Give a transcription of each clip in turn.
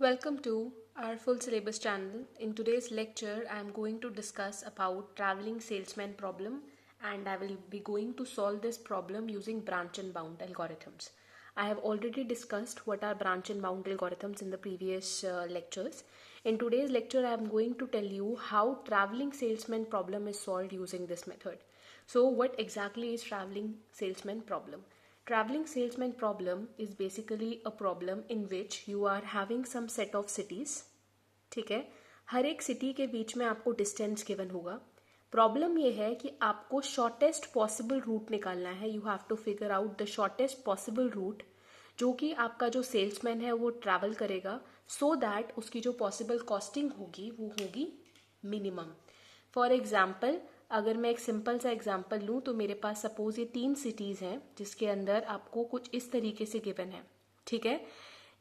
Welcome to our full syllabus channel. In today's lecture, I am going to discuss about traveling salesman problem, and I will be going to solve this problem using branch and bound algorithms. I have already discussed what are branch and bound algorithms in the previous lectures. In today's lecture, I am going to tell you how traveling salesman problem is solved using this method. So what exactly is traveling salesman problem? Traveling salesman problem is basically a problem in which you are having some set of cities. ठीक है, हर एक city के बीच में आपको distance given होगा. Problem ये है कि आपको शॉर्टेस्ट पॉसिबल रूट निकालना है. You have to figure out the shortest possible route जो कि आपका जो सेल्समैन है वो ट्रैवल करेगा, सो दैट उसकी जो पॉसिबल कॉस्टिंग होगी वो होगी मिनिमम. फॉर एग्जाम्पल, अगर मैं एक सिंपल सा एग्जांपल लूँ तो मेरे पास सपोज ये 3 सिटीज़ हैं जिसके अंदर आपको कुछ इस तरीके से गिवन है. ठीक है,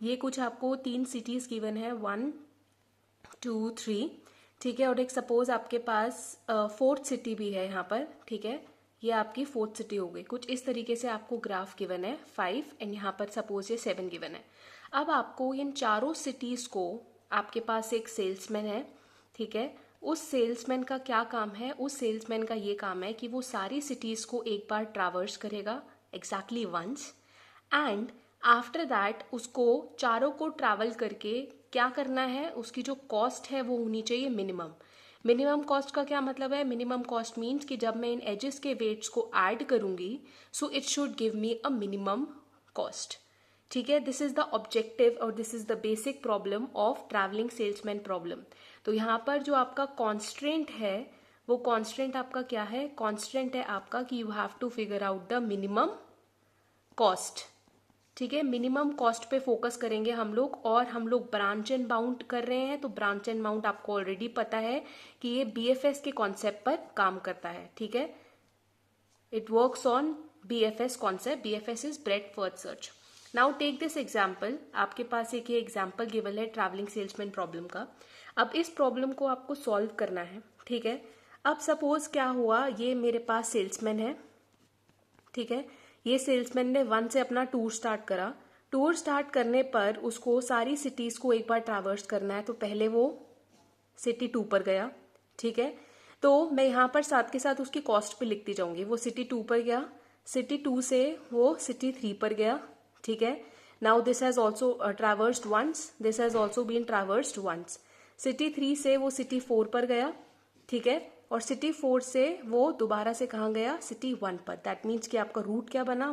ये कुछ आपको 3 सिटीज़ गिवन है, 1 2 3. ठीक है, और एक सपोज आपके पास 4th सिटी भी है यहाँ पर. ठीक है, ये आपकी 4th सिटी हो गई. कुछ इस तरीके से आपको ग्राफ गिवन है 5 एंड यहाँ पर सपोज ये 7 गिवन है. अब आपको इन चारों सिटीज़ को, आपके पास एक सेल्समैन है. ठीक है, उस सेल्समैन का क्या काम है? उस सेल्समैन का ये काम है कि वो सारी सिटीज़ को एक बार ट्रैवर्स करेगा exactly once, and after that उसको चारों को ट्रैवल करके क्या करना है, उसकी जो कॉस्ट है वो होनी चाहिए मिनिमम. मिनिमम कॉस्ट का क्या मतलब है? मिनिमम कॉस्ट मीन्स कि जब मैं इन एजेस के वेट्स को ऐड करूंगी so it should give me a minimum cost. ठीक है, दिस इज द ऑब्जेक्टिव और this is the basic problem of travelling salesman problem. तो यहाँ पर जो आपका कॉन्स्ट्रेंट है वो कॉन्स्ट्रेंट आपका क्या है? कॉन्स्ट्रेंट है आपका कि you have to figure out the minimum cost. ठीक है, मिनिमम कॉस्ट पे फोकस करेंगे हम लोग, और हम लोग ब्रांच एंड बाउंड कर रहे हैं. तो ब्रांच एंड बाउंड आपको ऑलरेडी पता है कि ये बीएफएस के कॉन्सेप्ट पर काम करता है. ठीक है, it works on BFS concept. BFS is breadth first search. Now take this example. आपके पास एक ये एग्जाम्पल गिवन है ट्रैवलिंग सेल्समैन प्रॉब्लम का. अब इस प्रॉब्लम को आपको सॉल्व करना है. ठीक है, अब सपोज क्या हुआ, ये मेरे पास सेल्समैन है. ठीक है, ये सेल्समैन ने 1 से अपना टूर स्टार्ट करा. टूर स्टार्ट करने पर उसको सारी सिटीज को एक बार ट्रैवर्स करना है. तो पहले वो सिटी 2 पर गया. ठीक है, तो मैं यहाँ पर साथ के साथ उसकी कॉस्ट पे लिखती जाऊंगी. वो सिटी 2 पर गया, सिटी 2 से वो सिटी 3 पर गया. ठीक है, now this has also traversed once, this has also been traversed once. City 3 से वो सिटी 4 पर गया. ठीक है, और सिटी 4 से वो दोबारा से कहाँ गया? सिटी 1 पर. दैट मीन्स कि आपका रूट क्या बना?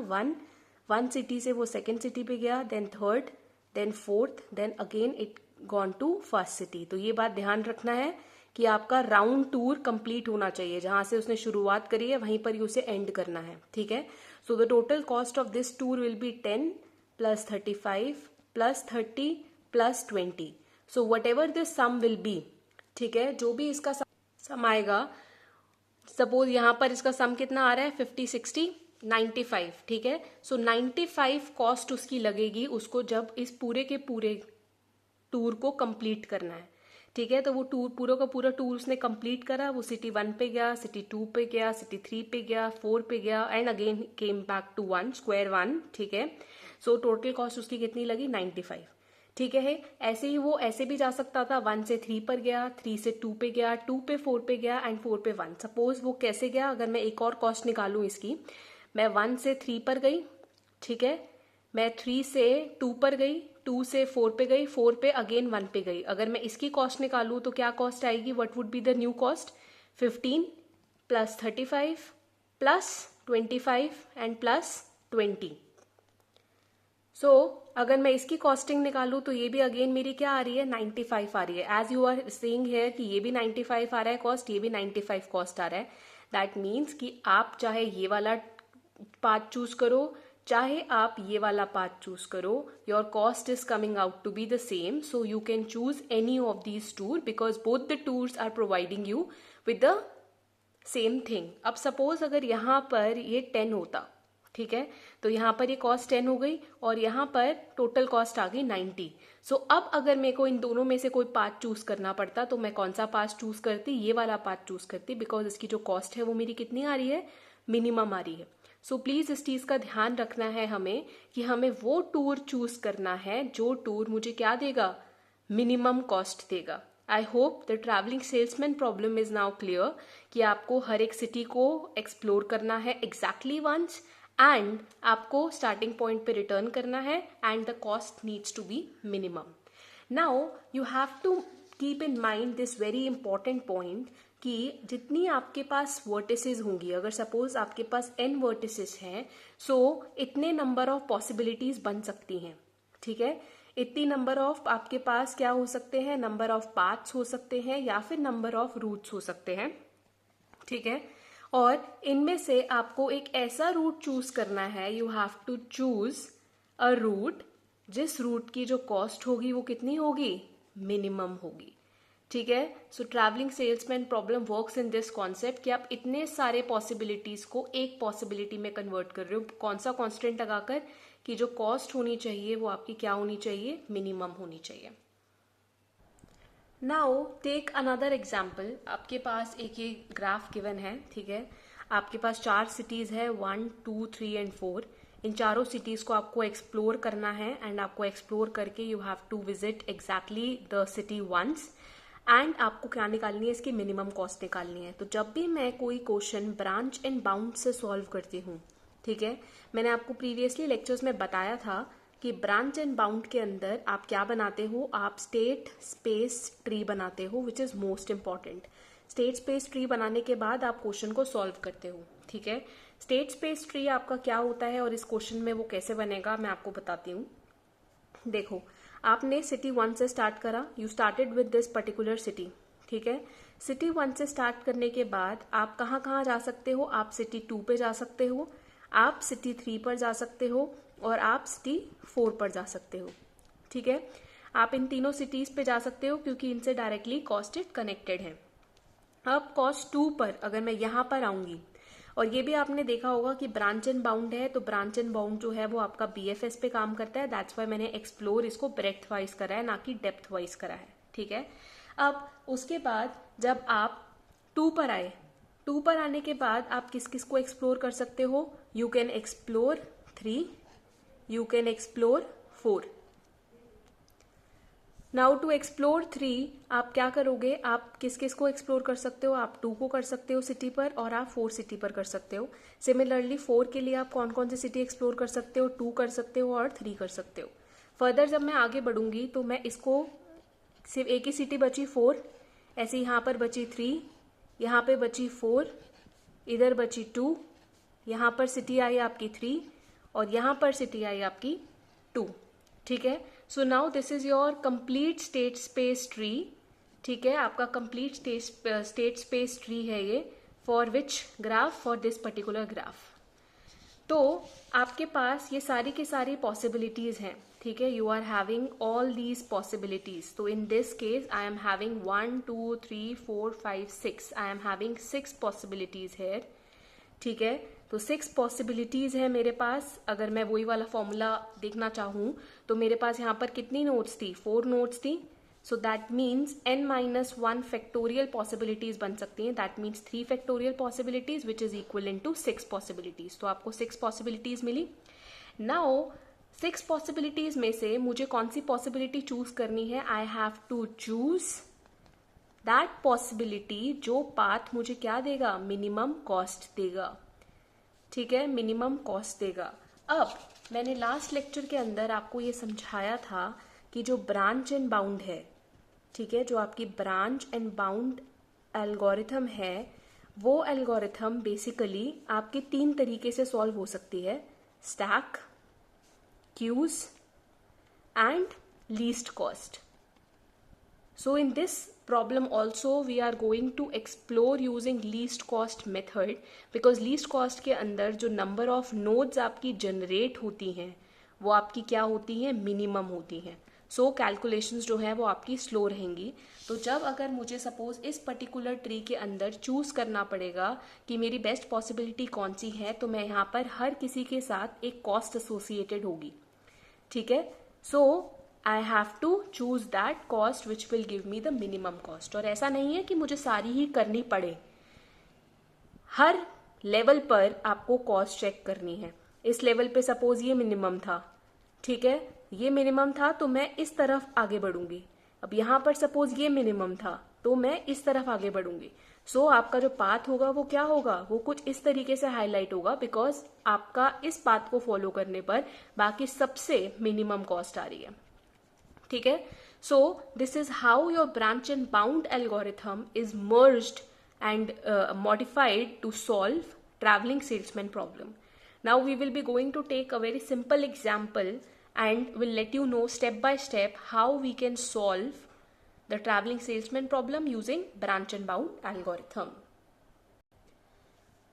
1 सिटी से वो सेकेंड सिटी पे गया, then third, then fourth, then again it gone to first city. तो ये बात ध्यान रखना है कि आपका राउंड टूर कंप्लीट होना चाहिए. जहां से उसने शुरुआत करी है वहीं पर ही उसे एंड करना है. ठीक है, so the total cost of this tour will be 10 plus 35 plus 30 plus 20. So whatever this sum will be. ठीक है, जो भी इसका सम आएगा, सपोज यहां पर इसका सम कितना आ रहा है? 50 60 95. ठीक है, सो 95 कॉस्ट उसकी लगेगी उसको जब इस पूरे के पूरे टूर को कंप्लीट करना है. ठीक है, तो वो टूर पूरा का पूरा टूर उसने कंप्लीट करा. वो सिटी 1 पे गया, सिटी 2 पे गया, सिटी 3 पे गया, 4 पे गया, and again came back to 1 square 1. ठीक है, सो टोटल कॉस्ट उसकी कितनी लगी? 95. ठीक है, ऐसे ही वो ऐसे भी जा सकता था. 1 से 3 पर गया, 3 से 2 पे गया, 2 पे 4 पे गया, एंड 4 पे 1. सपोज वो कैसे गया? अगर मैं एक और कॉस्ट निकालूं इसकी, मैं 1 से 3 पर गई. ठीक है, मैं 3 से 2 पर गई, 2 से 4 पे गई, 4 पे अगेन 1 पे गई. अगर मैं इसकी कॉस्ट निकालूं तो क्या कॉस्ट आएगी? What would be the new cost? 15 plus 35 plus 25 and plus 20. सो अगर मैं इसकी कॉस्टिंग निकालूं तो ये भी अगेन मेरी क्या आ रही है? 95 आ रही है. As you are seeing here कि ये भी 95 आ रहा है कॉस्ट, ये भी 95 कॉस्ट आ रहा है. दैट मीन्स कि आप चाहे ये वाला पाथ चूज करो, चाहे आप ये वाला पाथ चूज करो, your cost is coming out to be the same. So you can choose any of these tour because both the tours are providing you with the same thing. अब suppose अगर यहाँ पर ये 10 होता. ठीक है, तो यहाँ पर ये कॉस्ट 10 हो गई और यहाँ पर टोटल कॉस्ट आ गई 90. सो अब अगर मेरे को इन दोनों में से कोई पाथ चूज करना पड़ता तो मैं कौन सा पाथ चूज करती? ये वाला पाथ चूज करती, बिकॉज इसकी जो कॉस्ट है वो मेरी कितनी आ रही है? मिनिमम आ रही है. सो प्लीज इस चीज का ध्यान रखना है हमें कि हमें वो टूर चूज करना है जो टूर मुझे क्या देगा? मिनिमम कॉस्ट देगा। I hope the travelling salesman problem is now clear कि आपको हर एक सिटी को एक्सप्लोर करना है एग्जैक्टली वंस एंड आपको स्टार्टिंग पॉइंट पे रिटर्न करना है and the cost needs to be minimum. Now you have to keep in mind this very important point कि जितनी आपके पास वर्टिसेस होंगी, अगर सपोज आपके पास n वर्टिसेस हैं, सो इतने नंबर ऑफ पॉसिबिलिटीज बन सकती हैं। ठीक है, इतनी नंबर ऑफ आपके पास क्या हो सकते हैं, नंबर ऑफ पाथ्स हो सकते हैं या फिर नंबर ऑफ रूट्स हो सकते हैं। ठीक है, और इनमें से आपको एक ऐसा रूट चूज करना है, you have to choose a route जिस रूट की जो कॉस्ट होगी वो कितनी होगी, मिनिमम होगी। ठीक है, सो travelling salesman problem works in this concept कि आप इतने सारे पॉसिबिलिटीज को एक पॉसिबिलिटी में कन्वर्ट कर रहे हो, कौन सा कॉन्स्टेंट लगाकर कि जो कॉस्ट होनी चाहिए वो आपकी क्या होनी चाहिए, मिनिमम होनी चाहिए। नाउ टेक अनदर एग्जाम्पल, आपके पास एक ये ग्राफ गिवन है। ठीक है, आपके पास 4 सिटीज है, 1, 2, 3 एंड 4। इन चारों सिटीज को आपको एक्सप्लोर करना है एंड आपको एक्सप्लोर करके you have to visit exactly the city once and आपको क्या निकालनी है, इसकी मिनिमम कॉस्ट निकालनी है। तो जब भी मैं कोई क्वेश्चन ब्रांच एंड बाउंड से सॉल्व करती हूँ, ठीक है, मैंने आपको प्रीवियसली लेक्चर्स में बताया था कि ब्रांच एंड बाउंड के अंदर आप क्या बनाते हो, आप स्टेट स्पेस ट्री बनाते हो, which is most important. State space tree बनाने के बाद आप क्वेश्चन को सॉल्व करते हो। ठीक है, स्टेट स्पेस ट्री आपका क्या होता है और इस क्वेश्चन में वो कैसे बनेगा मैं आपको बताती हूँ। देखो, आपने सिटी 1 से स्टार्ट करा, you started with this particular city. ठीक है, सिटी 1 से स्टार्ट करने के बाद आप कहाँ कहाँ जा सकते हो, आप सिटी 2 पे जा सकते हो, आप सिटी 3 पर जा सकते हो और आप सिटी 4 पर जा सकते हो। ठीक है, आप इन तीनों सिटीज पे जा सकते हो क्योंकि इनसे डायरेक्टली कॉस्टेड कनेक्टेड है। अब कॉस्ट 2 पर अगर मैं यहाँ पर आऊंगी, और ये भी आपने देखा होगा कि ब्रांच एंड बाउंड है, तो ब्रांच एंड बाउंड जो है वो आपका BFS पे काम करता है। दैट्स वाई मैंने एक्सप्लोर इसको ब्रेथ वाइज करा है, ना कि डेप्थ वाइज करा है। ठीक है, अब उसके बाद जब आप 2 पर आए, 2 पर आने के बाद आप किस किस को एक्सप्लोर कर सकते हो, you can explore 3, you can explore 4। Now to explore 3 आप क्या करोगे, आप किस किस को एक्सप्लोर कर सकते हो, आप 2 को कर सकते हो सिटी पर और आप 4 सिटी पर कर सकते हो। सिमिलरली 4 के लिए आप कौन कौन सी सिटी एक्सप्लोर कर सकते हो, 2 कर सकते हो और 3 कर सकते हो। फर्दर जब मैं आगे बढ़ूंगी तो मैं इसको सिर्फ एक ही सिटी बची 4, ऐसे यहाँ पर बची 3, यहाँ पे बची 4, इधर बची 2, यहाँ पर सिटी आई आपकी 3 और यहाँ पर सिटी आई आपकी 2। ठीक है, so now this is your complete state space tree. ठीक है, आपका कंप्लीट स्टेट स्पेस ट्री है ये, for which graph, for this particular graph. तो आपके पास ये सारी की सारी पॉसिबिलिटीज हैं। ठीक है, you are having all these possibilities. तो in this case I am having 1, 2, 3, 4, 5, 6, I am having 6 possibilities here. ठीक है, तो 6 पॉसिबिलिटीज है मेरे पास। अगर मैं वही वाला फॉर्मूला देखना चाहूं तो मेरे पास यहाँ पर कितनी नोट्स थी, 4 नोट्स थी। So that means n-1 factorial possibilities बन सकती हैं। That means 3 factorial possibilities which is equal in to 6 possibilities. तो आपको 6 पॉसिबिलिटीज मिली। नाउ 6 पॉसिबिलिटीज में से मुझे कौन सी पॉसिबिलिटी चूज करनी है, I have to choose that possibility जो पाथ मुझे क्या देगा, मिनिमम कॉस्ट देगा। ठीक है, मिनिमम कॉस्ट देगा। अब मैंने लास्ट लेक्चर के अंदर आपको ये समझाया था कि जो ब्रांच एंड बाउंड है, ठीक है, जो आपकी ब्रांच एंड बाउंड एल्गोरिथम है, वो एल्गोरिथम बेसिकली आपके 3 तरीके से सॉल्व हो सकती है, stack, queues and least cost. So in this problem also we are going to explore using least cost method, because least cost के अंदर जो number of nodes आपकी generate होती हैं वो आपकी क्या होती हैं, minimum होती हैं। So calculations जो है वो आपकी slow रहेंगी। तो जब अगर मुझे suppose इस particular tree के अंदर choose करना पड़ेगा कि मेरी best possibility कौन सी है, तो मैं यहाँ पर हर किसी के साथ एक cost associated होगी। ठीक है, so I have to choose that cost which will give me the minimum cost। और ऐसा नहीं है कि मुझे सारी ही करनी पड़े, हर लेवल पर आपको कॉस्ट चेक करनी है। इस लेवल पे सपोज ये मिनिमम था, ठीक है, ये मिनिमम था, तो मैं इस तरफ आगे बढ़ूंगी। अब यहाँ पर सपोज ये मिनिमम था तो मैं इस तरफ आगे बढ़ूंगी। सो आपका जो पाथ होगा वो क्या होगा, वो कुछ इस तरीके से हाईलाइट होगा, बिकॉज आपका इस पाथ को फॉलो करने पर बाकी सबसे मिनिमम कॉस्ट आ रही है। ठीक है, so this is how your branch and bound algorithm is merged and modified to solve traveling salesman problem. Now we will be going to take a very simple example and will let you know step by step how we can solve the traveling salesman problem using branch and bound algorithm.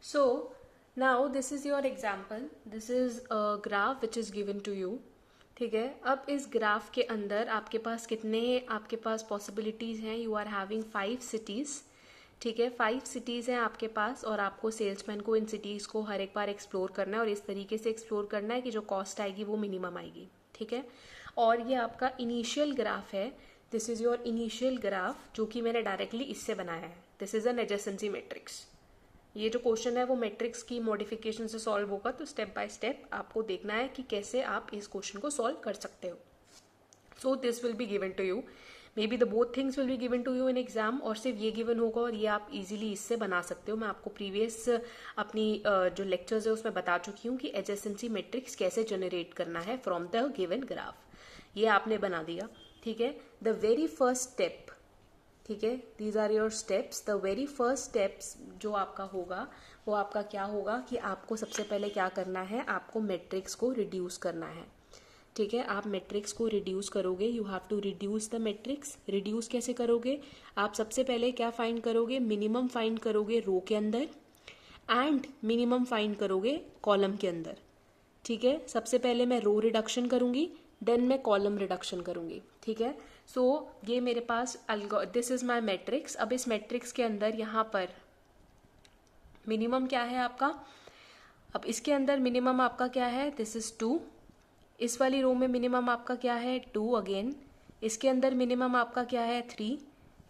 So now this is your example. This is a graph which is given to you. ठीक है, अब इस graph के अंदर आपके पास possibilities हैं। You are having 5 cities। ठीक है, 5 cities हैं आपके पास और आपको सेल्समैन को इन सिटीज़ को हर एक बार एक्सप्लोर करना है और इस तरीके से एक्सप्लोर करना है कि जो कॉस्ट आएगी वो मिनिमम आएगी। ठीक है, और ये आपका इनिशियल ग्राफ है। This is your initial graph जो कि मैंने डायरेक्टली इससे बनाया है। This is an adjacency matrix. ये जो क्वेश्चन है वो मैट्रिक्स की मॉडिफिकेशन से सॉल्व होगा, तो स्टेप बाय स्टेप आपको देखना है कि कैसे आप इस क्वेश्चन को सॉल्व कर सकते हो। So this will be given to you, maybe the both things will be given to you in exam, और सिर्फ ये गिवन होगा और ये आप इजीली इससे बना सकते हो। मैं आपको प्रीवियस अपनी जो लेक्चर्स है उसमें बता चुकी हूँ कि एडजेसेंसी मैट्रिक्स कैसे जनरेट करना है फ्रॉम द गिवन ग्राफ। ये आपने बना दिया। ठीक है, द वेरी फर्स्ट स्टेप, ठीक है, these are your steps. The very first steps जो आपका होगा वो आपका क्या होगा कि आपको सबसे पहले क्या करना है, आपको मैट्रिक्स को रिड्यूस करना है। ठीक है, आप मैट्रिक्स को रिड्यूस करोगे, you have to reduce the matrix. Reduce कैसे करोगे, आप सबसे पहले क्या फाइंड करोगे, मिनिमम फाइंड करोगे रो के अंदर एंड मिनिमम फाइंड करोगे कॉलम के अंदर। ठीक है, सबसे पहले मैं रो रिडक्शन करूंगी, देन मैं कॉलम रिडक्शन करूंगी। ठीक है, सो ये मेरे पास दिस इज माई मैट्रिक्स। अब इस मैट्रिक्स के अंदर यहाँ पर मिनिमम क्या है आपका, अब इसके अंदर मिनिमम आपका क्या है, दिस इज 2। इस वाली रो में मिनिमम आपका क्या है, 2 अगेन। इसके अंदर मिनिमम आपका क्या है, 3।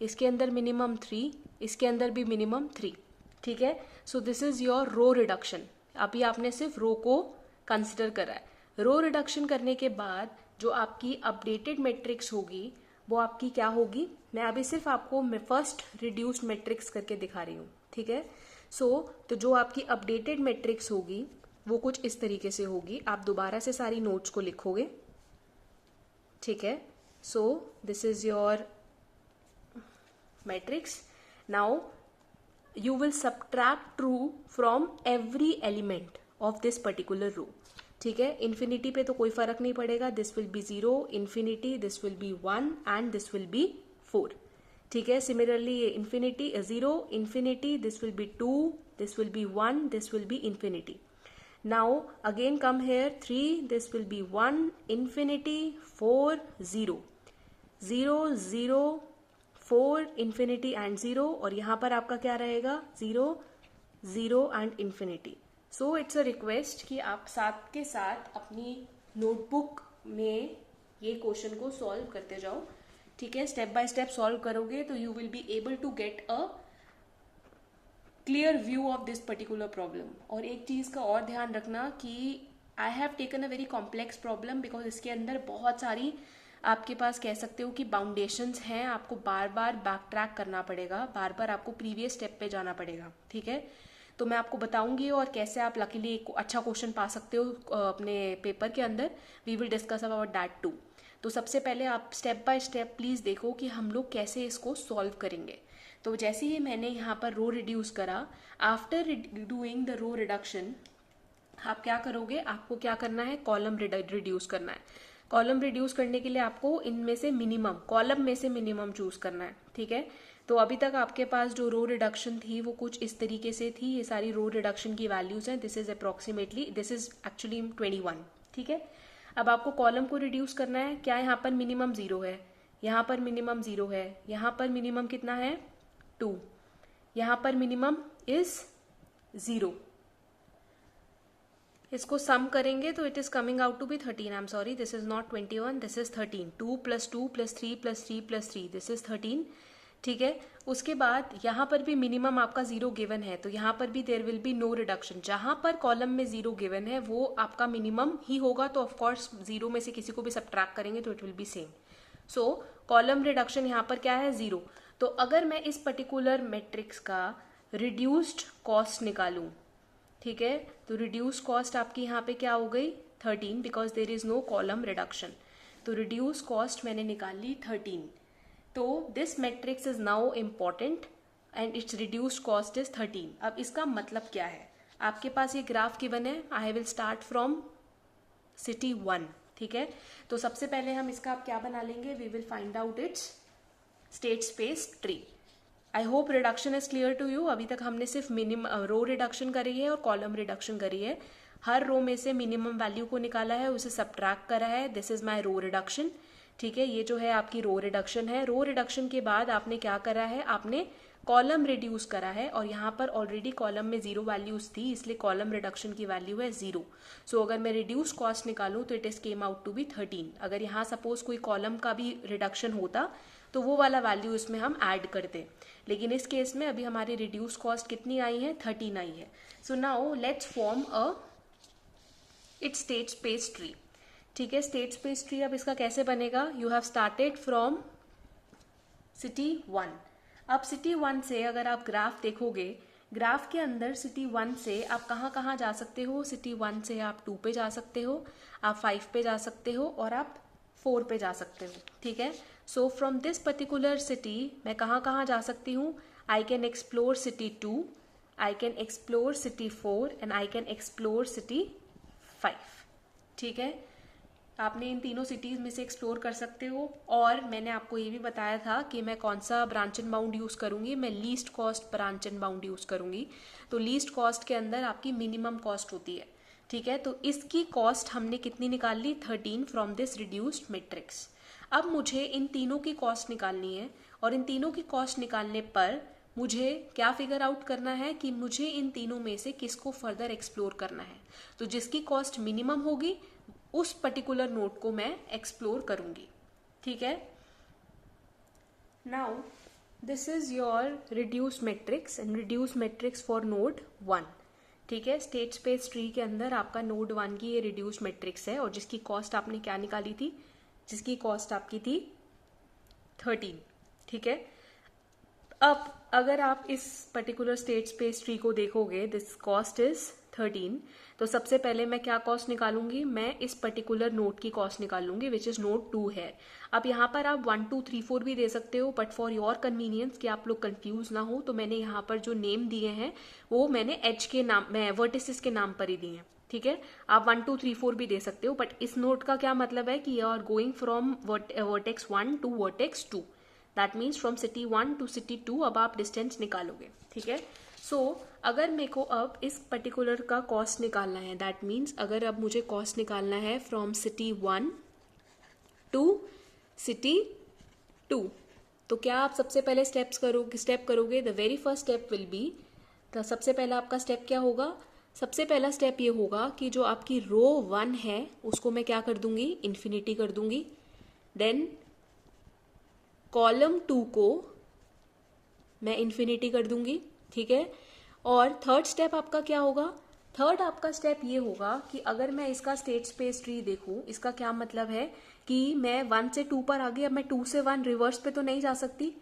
इसके अंदर मिनिमम 3, इसके अंदर भी मिनिमम 3। ठीक है, so this is your row reduction. अभी आपने सिर्फ रो को कंसिडर करा है। रो रिडक्शन करने के बाद जो आपकी अपडेटेड मैट्रिक्स होगी वो आपकी क्या होगी, मैं अभी सिर्फ आपको फर्स्ट रिड्यूस्ड मैट्रिक्स करके दिखा रही हूँ। ठीक है, सो तो जो आपकी अपडेटेड मैट्रिक्स होगी वो कुछ इस तरीके से होगी। आप दोबारा से सारी नोट्स को लिखोगे। ठीक है, so this is your matrix. Now you will subtract two from every element of this particular row. ठीक है, इन्फिनिटी पे तो कोई फर्क नहीं पड़ेगा, this will be 0, infinity this will be 1 and this will be 4। ठीक है, सिमिलरली ये infinity 0, infinity this will be 2, this will be 1, this will be infinity. Now again come here 3, this will be 1, infinity, 4, 0, 0, 0, 4, infinity and 0, और यहाँ पर आपका क्या रहेगा, 0, 0 and infinity. So it's a request कि आप साथ के साथ अपनी नोटबुक में ये क्वेश्चन को सॉल्व करते जाओ। ठीक है, स्टेप बाय स्टेप सॉल्व करोगे तो you will be able to get a clear view of this particular problem. और एक चीज का और ध्यान रखना कि I have taken a very complex problem because इसके अंदर बहुत सारी आपके पास कह सकते हो कि बाउंडेशंस हैं। आपको बार बार बैक ट्रैक करना पड़ेगा, बार बार आपको प्रीवियस स्टेप पे जाना पड़ेगा। ठीक है, तो मैं आपको बताऊंगी और कैसे आप लकीली एक अच्छा क्वेश्चन पा सकते हो अपने पेपर के अंदर। We will discuss about that too. तो सबसे पहले आप स्टेप बाय स्टेप प्लीज देखो कि हम लोग कैसे इसको सॉल्व करेंगे। तो जैसे ही मैंने यहाँ पर रो रिड्यूस करा, after doing the row reduction आप क्या करोगे, आपको क्या करना है, कॉलम रिड्यूस करना है। कॉलम रिड्यूस करने के लिए आपको इनमें से मिनिमम, कॉलम में से मिनिमम चूज करना है। ठीक है, तो अभी तक आपके पास जो रो रिडक्शन थी वो कुछ इस तरीके से थी। ये सारी रो रिडक्शन की वैल्यूज हैं। This is approximately, this is actually 21। ठीक है, अब आपको कॉलम को रिड्यूस करना है। क्या यहाँ पर मिनिमम 0 है, यहाँ पर मिनिमम 0 है, यहाँ पर मिनिमम कितना है 2, यहाँ पर मिनिमम इज 0। इसको सम करेंगे तो it is coming out to be 13। I am sorry, this is not 21, this is 13। 2 + 2 + 3 + 3 + 3, this is 13। ठीक है, उसके बाद यहाँ पर भी मिनिमम आपका 0 गिवन है, तो यहाँ पर भी there will be no reduction. जहां पर कॉलम में 0 गिवन है वो आपका मिनिमम ही होगा, तो ऑफकोर्स 0 में से किसी को भी सब्ट्रैक्ट करेंगे तो it will be same. So column reduction यहाँ पर क्या है 0। तो अगर मैं इस पर्टिकुलर मैट्रिक्स का रिड्यूस्ड कॉस्ट निकालूं, ठीक है, तो रिड्यूस कॉस्ट आपकी यहाँ पे क्या हो गई 13 because there is no column reduction. तो रिड्यूस कॉस्ट मैंने निकाल ली 13। तो this matrix is now important and its reduced cost is 13। अब इसका मतलब क्या है, आपके पास ये ग्राफ गिवन है, I will start from city 1, ठीक है। तो सबसे पहले हम इसका आप क्या बना लेंगे, we will find out its state space tree. I hope reduction is clear to you. अभी तक हमने सिर्फ मिनिमम रो रिडक्शन करी है और कॉलम रिडक्शन करी है। हर रो में से मिनिमम वैल्यू को निकाला है, उसे सब्ट्रैक्ट करा है। This is my row reduction, ठीक है। ये जो है आपकी रो रिडक्शन है। रो रिडक्शन के बाद आपने क्या करा है, आपने कॉलम रिड्यूस करा है और यहाँ पर ऑलरेडी कॉलम में 0 वैल्यूज थी, इसलिए कॉलम रिडक्शन की वैल्यू है 0। सो अगर मैं रिड्यूस कॉस्ट निकालूं तो it is came out to be 13। अगर यहाँ सपोज कोई कॉलम का भी रिडक्शन होता तो वो वाला वैल्यू इसमें हम ऐड करते, लेकिन इस केस में अभी हमारी रिड्यूस कॉस्ट कितनी आई है 13 आई है। So now let's form a it's state space tree, ठीक है। स्टेट स्पेस ट्री अब इसका कैसे बनेगा, you have started from city 1। अब सिटी 1 से अगर आप ग्राफ देखोगे, ग्राफ के अंदर सिटी 1 से आप कहाँ कहाँ जा सकते हो, सिटी 1 से आप 2 पे जा सकते हो, आप 5 पे जा सकते हो और आप 4 पे जा सकते हो, ठीक है। So from this particular city मैं कहाँ कहाँ जा सकती हूँ, I can explore city 2, I can explore city 4 and I can explore city 5, ठीक है। आपने इन तीनों सिटीज में से एक्सप्लोर कर सकते हो। और मैंने आपको ये भी बताया था कि मैं कौन सा ब्रांच एंड बाउंड यूज करूंगी, मैं least cost branch and bound use करूंगी। तो लीस्ट कॉस्ट के अंदर आपकी मिनिमम कॉस्ट होती है, ठीक है। तो इसकी कॉस्ट हमने कितनी निकाल ली 13 फ्रॉम दिस रिड्यूस्ड मैट्रिक्स। अब मुझे इन तीनों की कॉस्ट निकालनी है और इन तीनों की कॉस्ट निकालने पर मुझे क्या फिगर आउट करना है कि मुझे इन तीनों में से किसको फर्दर एक्सप्लोर करना है। तो जिसकी कॉस्ट मिनिमम होगी उस पर्टिकुलर नोड को मैं एक्सप्लोर करूंगी, ठीक है। Now this is your reduce matrix and reduce matrix for node 1, ठीक है। स्टेट स्पेस ट्री के अंदर आपका नोड 1 की ये रिड्यूस मैट्रिक्स है और जिसकी कॉस्ट आपने क्या निकाली थी, जिसकी कॉस्ट आपकी थी 13, ठीक है। अब अगर आप इस पर्टिकुलर स्टेट स्पेस ट्री को देखोगे, दिस कॉस्ट इज 13। तो सबसे पहले मैं क्या कॉस्ट निकालूंगी, मैं इस पर्टिकुलर नोड की कॉस्ट निकालूंगी विच इज नोड 2 है। अब यहाँ पर आप 1 2 3 4 भी दे सकते हो, बट फॉर योर कन्वीनियंस कि आप लोग कंफ्यूज ना हो, तो मैंने यहाँ पर जो नेम दिए हैं वो मैंने एच के नाम, मैं वर्टिसेस के नाम पर ही दिए हैं, ठीक है। आप 1 2 3 4 भी दे सकते हो, बट इस नोड का क्या मतलब है कि you are going from vertex 1 to vertex 2, that means from city 1 to city 2 अब आप डिस्टेंस निकालोगे, ठीक है। सो अगर मेरे को अब इस पर्टिकुलर का कॉस्ट निकालना है, दैट मीन्स अगर अब मुझे कॉस्ट निकालना है फ्रॉम सिटी 1 टू सिटी 2, तो क्या आप सबसे पहले स्टेप करोगे, the very first step will be, तो सबसे पहला आपका स्टेप क्या होगा, सबसे पहला स्टेप ये होगा कि जो आपकी रो 1 है उसको मैं क्या कर दूंगी, इन्फिनिटी कर दूंगी। देन कॉलम 2 को मैं इन्फिनिटी कर दूंगी, ठीक है। और थर्ड स्टेप आपका क्या होगा, थर्ड आपका स्टेप ये होगा कि अगर मैं इसका स्टेट स्पेस ट्री देखूं, इसका क्या मतलब है कि मैं 1 से 2 पर आ गई, अब मैं 2 से 1 रिवर्स पे तो नहीं जा सकती,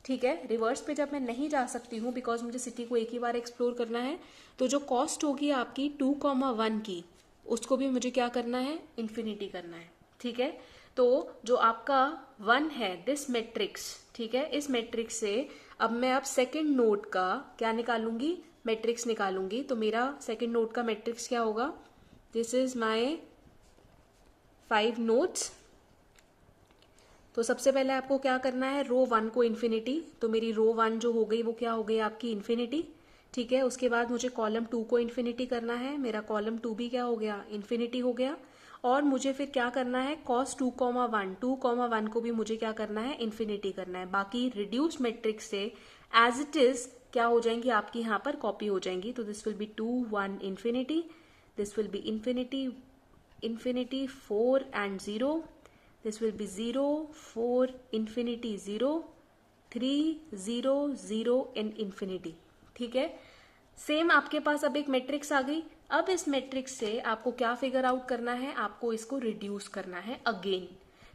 ठीक है। रिवर्स पे जब मैं नहीं जा सकती हूँ बिकॉज मुझे सिटी को एक ही बार एक्सप्लोर करना है, तो जो कॉस्ट होगी आपकी 2,1 की, उसको भी मुझे क्या करना है, इन्फिनिटी करना है, ठीक है। तो जो आपका 1 है दिस मैट्रिक्स, ठीक है, इस मैट्रिक्स से अब मैं अब सेकंड नोड का क्या निकालूंगी, मैट्रिक्स निकालूंगी। तो मेरा सेकंड नोड का मैट्रिक्स क्या होगा, दिस इज माय 5 नोड्स। तो सबसे पहले आपको क्या करना है, रो 1 को इन्फिनिटी, तो मेरी रो 1 जो हो गई वो क्या हो गई आपकी इन्फिनिटी, ठीक है। उसके बाद मुझे कॉलम 2 को इन्फिनिटी करना है, मेरा कॉलम 2 भी क्या हो गया, इन्फिनिटी हो गया। और मुझे फिर क्या करना है, कॉस 2,1 को भी मुझे क्या करना है, इन्फिनिटी करना है। बाकी रिड्यूस्ड मैट्रिक्स से एज इट इज क्या हो जाएंगी आपकी यहाँ पर कॉपी हो जाएंगी। तो this will be 2 1 infinity, this will be infinity 4 and 0, this will be 0 4 infinity 0 3 0 0 and infinity, ठीक है। सेम आपके पास अब एक मैट्रिक्स आ गई। अब इस मैट्रिक्स से आपको क्या फिगर आउट करना है, आपको इसको रिड्यूस करना है अगेन,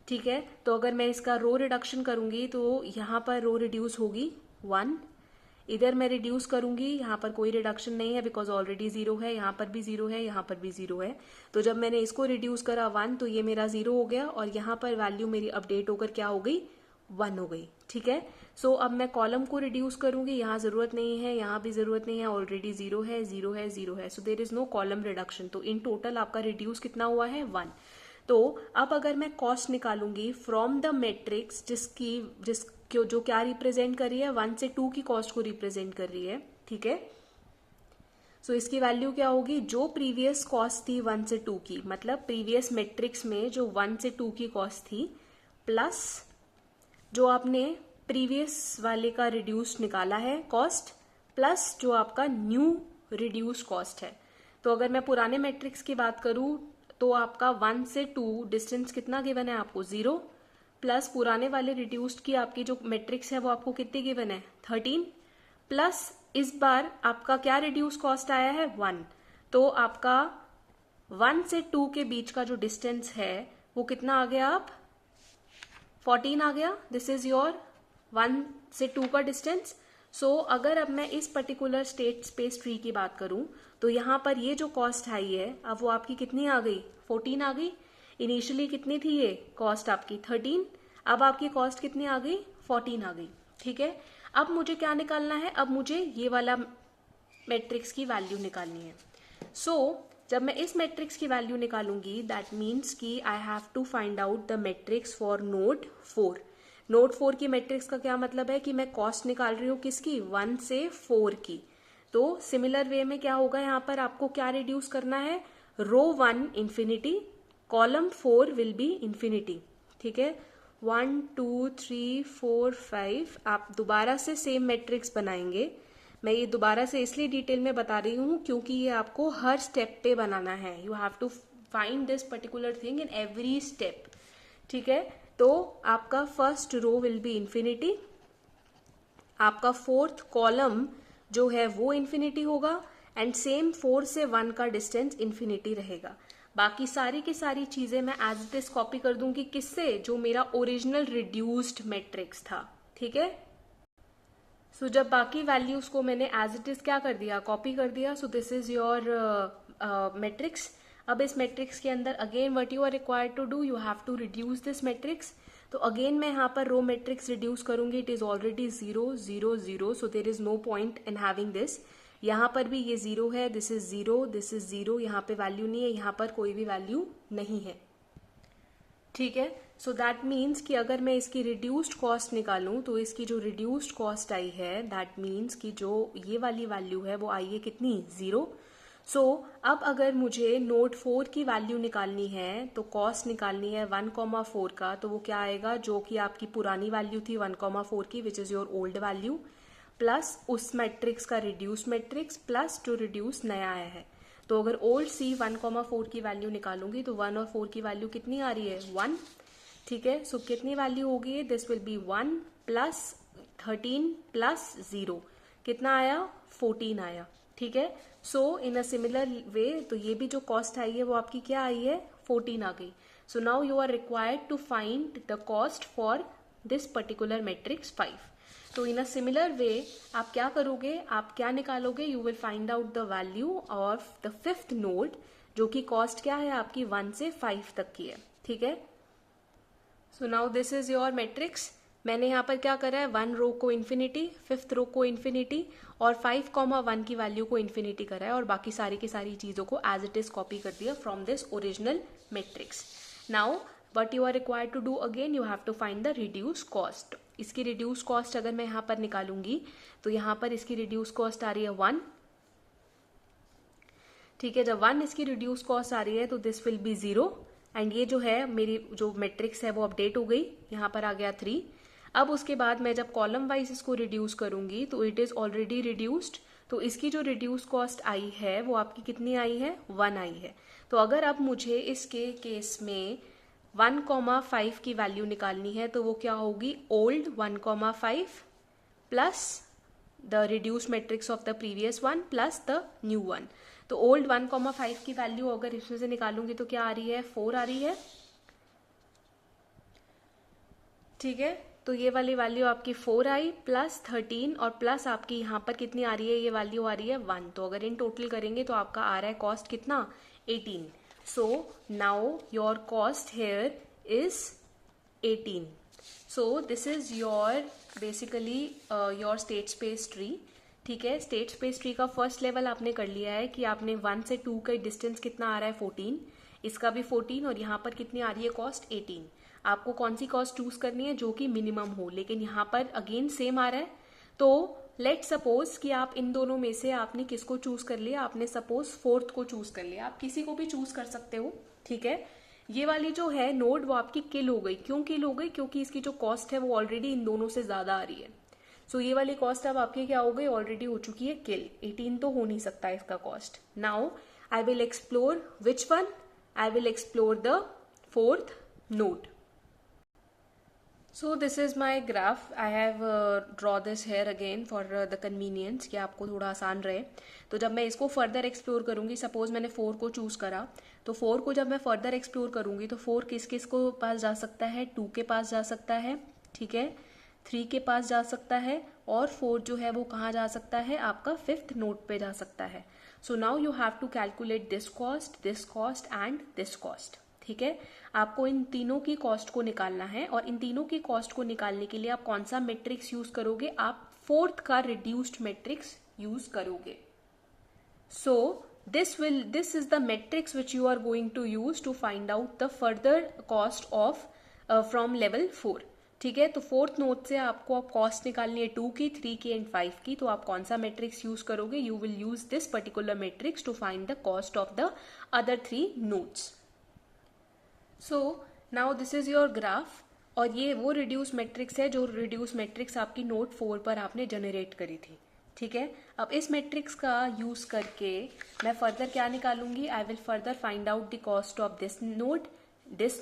ठीक है, तो अगर मैं इसका रो रिडक्शन करूंगी तो यहाँ पर रो रिड्यूस होगी 1, इधर मैं रिड्यूस करूंगी, यहाँ पर कोई रिडक्शन नहीं है बिकॉज ऑलरेडी 0 है, यहाँ पर भी 0 है, यहाँ पर भी 0 है। तो जब मैंने इसको रिड्यूस करा 1 तो ये मेरा 0 हो गया और यहाँ पर वैल्यू मेरी अपडेट होकर क्या हो गई, 1 हो गई। ठीक है, सो अब मैं कॉलम को रिड्यूस करूंगी, यहाँ जरूरत नहीं है, यहाँ भी जरूरत नहीं है, ऑलरेडी 0 है, 0 है, 0 है, so there is no column reduction. तो इन टोटल आपका रिड्यूस कितना हुआ है, 1। तो अब अगर मैं कॉस्ट निकालूंगी फ्रॉम द मैट्रिक्स जो क्या रिप्रेजेंट कर रही है, 1 से 2 की कॉस्ट को रिप्रेजेंट कर रही है। ठीक है, सो इसकी वैल्यू क्या होगी, जो प्रीवियस कॉस्ट थी 1 से 2 की, मतलब प्रीवियस मैट्रिक्स में जो 1 से 2 की कॉस्ट थी, प्लस जो आपने प्रीवियस वाले का रिड्यूस निकाला है कॉस्ट, प्लस जो आपका न्यू रिड्यूस कॉस्ट है। तो अगर मैं पुराने मैट्रिक्स की बात करूं तो आपका 1 से 2 डिस्टेंस कितना गिवन है आपको, 0, प्लस पुराने वाले रिड्यूस्ड की आपकी जो मैट्रिक्स है वो आपको कितनी गिवन है, 13, प्लस इस बार आपका क्या रिड्यूस कॉस्ट आया है, 1। तो आपका 1 से 2 के बीच का जो डिस्टेंस है वो कितना आ गया, आप 14 आ गया। दिस इज योर 1 से 2 का डिस्टेंस। सो अगर अब मैं इस पर्टिकुलर स्टेट स्पेस ट्री की बात करूं तो यहां पर ये जो कॉस्ट आई है अब वो आपकी कितनी आ गई, 14 आ गई। इनिशियली कितनी थी ये कॉस्ट आपकी, 13, अब आपकी कॉस्ट कितनी आ गई, 14 आ गई। ठीक है, अब मुझे क्या निकालना है, अब मुझे ये वाला मैट्रिक्स की वैल्यू निकालनी है। सो जब मैं इस मैट्रिक्स की वैल्यू निकालूंगी दैट मीन्स कि I have to find out the matrix for node 4। Node 4 की मैट्रिक्स का क्या मतलब है कि मैं कॉस्ट निकाल रही हूँ किसकी, 1 से 4 की। तो सिमिलर वे में क्या होगा, यहाँ पर आपको क्या रिड्यूस करना है, रो 1 infinity, column 4 will be infinity. ठीक है, 1 2 3 4 5 आप दोबारा से सेम मैट्रिक्स बनाएंगे। मैं ये दोबारा से इसलिए डिटेल में बता रही हूँ क्योंकि ये आपको हर स्टेप पे बनाना है। You have to find this particular thing in every step. ठीक है, तो आपका first row will be infinity, आपका फोर्थ कॉलम जो है वो इंफिनिटी होगा एंड सेम 4 से 1 का डिस्टेंस इंफिनिटी रहेगा। बाकी सारी की सारी चीजें मैं एज इट इज कॉपी कर दूंगी, किससे, जो मेरा ओरिजिनल रिड्यूस्ड मैट्रिक्स था। ठीक है, सो जब बाकी वैल्यूज को मैंने एज इट इज क्या कर दिया, कॉपी कर दिया, so this is your matrix. अब इस मैट्रिक्स के अंदर again what you are required to do, you have to reduce this matrix. तो अगेन मैं यहाँ पर रो मैट्रिक्स रिड्यूस करूंगी, it is already 0 0 0, so there is no point in having this. यहाँ पर भी ये 0 है, दिस इज 0, दिस इज 0, यहाँ पे वैल्यू नहीं है, यहाँ पर कोई भी वैल्यू नहीं है। ठीक है, सो दैट मीन्स कि अगर मैं इसकी रिड्यूस्ड कॉस्ट निकालूं तो इसकी जो रिड्यूस्ड कॉस्ट आई है दैट मीन्स कि जो ये वाली वैल्यू है वो आई है कितनी, 0। सो अब अगर मुझे नोड 4 की वैल्यू निकालनी है तो कॉस्ट निकालनी है 1,4 का, तो वो क्या आएगा, जो कि आपकी पुरानी वैल्यू थी 1,4 की which is your old value, plus उस मैट्रिक्स का रिड्यूस मैट्रिक्स प्लस जो रिड्यूस नया आया है। तो अगर ओल्ड सी 1,4 की वैल्यू निकालूंगी तो 1 और 4 की वैल्यू कितनी आ रही है, 1। ठीक है, सो कितनी वैल्यू होगी, this will be 1 plus 13 plus 0, कितना आया, 14 आया। ठीक है, सो इन अ सिमिलर वे तो ये भी जो कॉस्ट आई है वो आपकी क्या आई है, 14 आ गई। So now you are required to find the cost for this particular matrix 5। तो इन अ सिमिलर वे आप क्या करोगे, आप क्या निकालोगे, you will find out the value of the 5th node, जो कि कॉस्ट क्या है आपकी 1 से 5 तक की है। ठीक है, so now this is your matrix. मैंने यहाँ पर क्या करा है, 1 रो को इन्फिनिटी, 5th रो को इन्फिनिटी और 5,1 की वैल्यू को इन्फिनिटी करा है और बाकी सारी की सारी चीजों को एज इट इज कॉपी कर दिया from this original matrix. Now but you are required to do again, you have to find the reduce cost. इसकी रिड्यूस कॉस्ट अगर मैं यहाँ पर निकालूंगी तो यहाँ पर इसकी रिड्यूस कॉस्ट आ रही है 1। ठीक है, जब 1 इसकी रिड्यूस कॉस्ट आ रही है तो दिस विल बी 0 एंड ये जो है मेरी जो मैट्रिक्स है वो अपडेट हो गई, यहाँ पर आ गया 3। अब उसके बाद मैं जब कॉलम वाइज इसको रिड्यूस करूंगी तो इट इज ऑलरेडी रिड्यूस्ड, तो इसकी जो रिड्यूस कॉस्ट आई है वो आपकी कितनी आई है, 1 आई है। तो अगर अब मुझे इसके केस में 1,5 की वैल्यू निकालनी है तो वो क्या होगी, old 1,5 plus the reduce matrix of the previous one plus the new one. तो ओल्ड 1,5 की वैल्यू अगर इसमें से निकालूंगी तो क्या आ रही है, 4 आ रही है। ठीक है, तो ये वाली वैल्यू आपकी 4 आई प्लस 13 और प्लस आपकी यहाँ पर कितनी आ रही है, ये वैल्यू आ रही है 1। तो अगर इन टोटल करेंगे तो आपका आ रहा है कॉस्ट कितना, 18। So now your cost here is 18। So this is your basically your state space tree. ठीक है, स्टेट स्पेस ट्री का फर्स्ट लेवल आपने कर लिया है कि आपने 1 से 2 का डिस्टेंस कितना आ रहा है 14, इसका भी 14 और यहाँ पर कितनी आ रही है कॉस्ट 18। आपको कौन सी कॉस्ट चूज करनी है जो कि मिनिमम हो, लेकिन यहाँ पर अगेन सेम आ रहा है। तो लेट सपोज कि आप इन दोनों में से आपने किसको चूज कर लिया, आपने सपोज 4th को चूज कर लिया, आप किसी को भी चूज कर सकते हो। ठीक है, ये वाली जो है नोड वो आपकी किल हो गई। क्यों किल हो गई, क्योंकि इसकी जो कॉस्ट है वो ऑलरेडी इन दोनों से ज्यादा आ रही है। सो ये वाली कॉस्ट अब आपकी क्या हो गई, ऑलरेडी हो चुकी है किल। 18 तो हो नहीं सकता इसका cost. Now I will explore which one, I will explore the 4th node. So this is my graph. I have draw this here again for the convenience कि आपको थोड़ा आसान रहे। तो जब मैं इसको फर्दर एक्सप्लोर करूंगी, सपोज मैंने 4 को चूज करा, तो 4 को जब मैं फर्दर एक्सप्लोर करूंगी तो 4 किस किस को पास जा सकता है, 2 के पास जा सकता है, ठीक है, 3 के पास जा सकता है, और 4 जो है वो कहाँ जा सकता है, आपका 5th नोड पे जा सकता है। So now you have to calculate this cost and this cost. ठीक है, आपको इन तीनों की कॉस्ट को निकालना है, और इन तीनों की कॉस्ट को निकालने के लिए आप कौन सा मैट्रिक्स यूज करोगे, आप 4th का रिड्यूस्ड मैट्रिक्स यूज करोगे। सो this is the matrix which you are going to use to find out the further cost of from level 4। ठीक है, तो 4th नोड से आपको कॉस्ट निकालनी है 2 की, 3 की एंड 5 की। तो आप कौन सा मैट्रिक्स यूज करोगे, you will use this particular matrix to find the cost of the other 3 nodes. So now this is your graph, और ये वो रिड्यूस मैट्रिक्स है जो रिड्यूस मैट्रिक्स आपकी नोड 4 पर आपने जनरेट करी थी। ठीक है, अब इस मैट्रिक्स का यूज करके मैं फर्दर क्या निकालूंगी, I will further find out the cost of this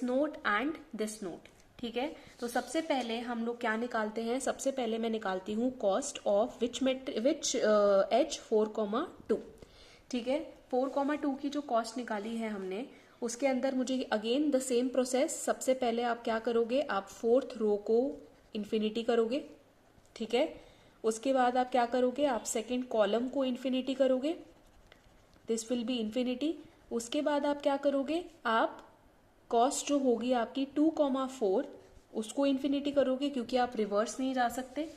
node and this node. ठीक है, तो सबसे पहले हम लोग क्या निकालते हैं, सबसे पहले मैं निकालती हूँ कॉस्ट ऑफ विच एच 4,2। ठीक है, 4,2 की जो कॉस्ट निकाली है हमने, उसके अंदर मुझे अगेन द सेम प्रोसेस, सबसे पहले आप क्या करोगे, आप 4th रो को इन्फिनिटी करोगे। ठीक है, उसके बाद आप क्या करोगे, आप 2nd कॉलम को इन्फिनिटी करोगे, दिस विल बी इन्फिनिटी। उसके बाद आप क्या करोगे, आप कॉस्ट जो होगी आपकी 2,4 उसको इन्फिनिटी करोगे, क्योंकि आप रिवर्स नहीं जा सकते।